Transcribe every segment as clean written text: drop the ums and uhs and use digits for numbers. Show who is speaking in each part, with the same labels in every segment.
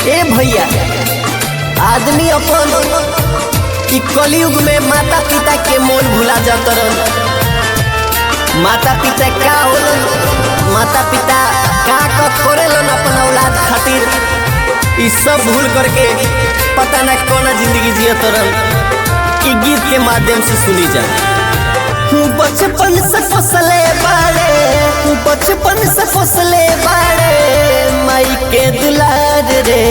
Speaker 1: ए भैया, आदमी अपन इ कलयुग में माता पिता के मोल भुला जातरन। माता पिता का होलन, माता पिता का करेलन अपन औलाद खातिर, इ सब भूल करके पता न कौन जिंदगी जियतरन। इ गीत के माध्यम से सुनी जाए। बचपन से फसले बाड़े, बचपन से फसले बाड़े माई के दुलार रे,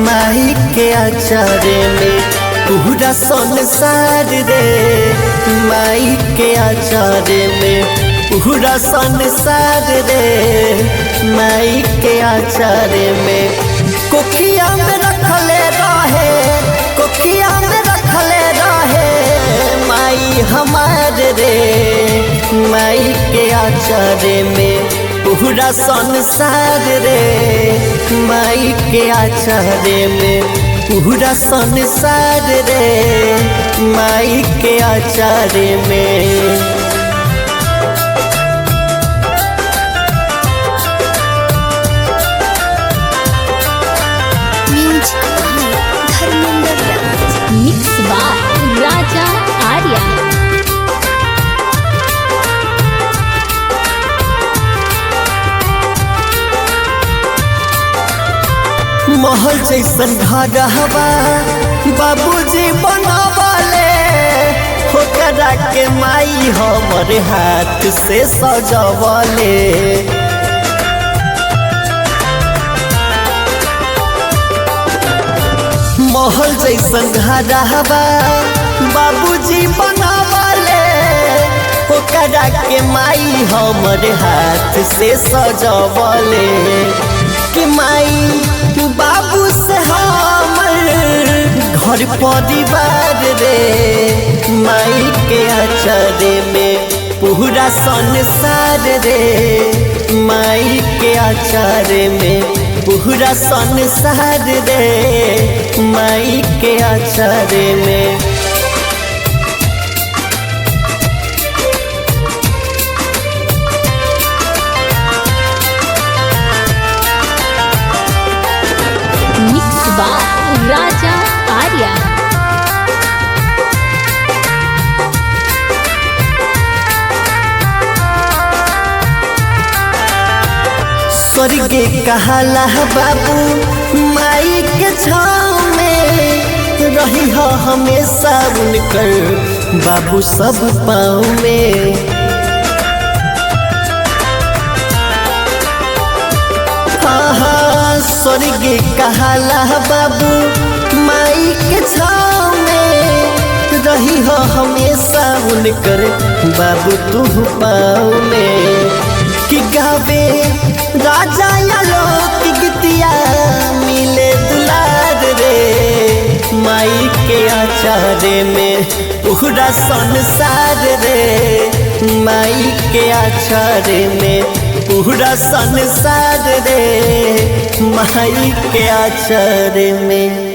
Speaker 1: माई के आचार में पूरा संसार रे, माई के आचार में पूरा संसार रे, माई के आचार में कोखिया में रखले रहे, कोखिया में रखले रहे माई हमार रे, माई के आचार में पूरा संसार रे, माई के आचार में पूरा संसार रे, माई के आचार में।
Speaker 2: मिक्स बाय राजा आर्या।
Speaker 1: महल जैसन घर हवा बाबूजी बनावले, होकरा के माई हमरे हाथ से सजवले। महल जैसन घर हवा बाबूजी बनावले, होकरा के माई हमरे हाथ से सजवले। कि माई बाबू से हमर घर परिवार रे, माई के आचार में पूरा संसार रे, माई के आचार में पूरा संसार रे, माई के आचार में।
Speaker 2: मिक्स बाय राजा आर्या।
Speaker 1: स्वर्गे कहला बाबू माई के छाँव में, रही हो हमेशा उनकर बाबू सब पाँव में। स्वर्गे कहला बाबू माई के छाँव में, रही हो हमेशा उनकर बाबू तू पाँव में। कि गावे राजा आलोक गीतिया मिले दुलार रे, माई के आचार में पूरा संसार रे, माई के आचार में पूरा संसार रे, माई के आचार में।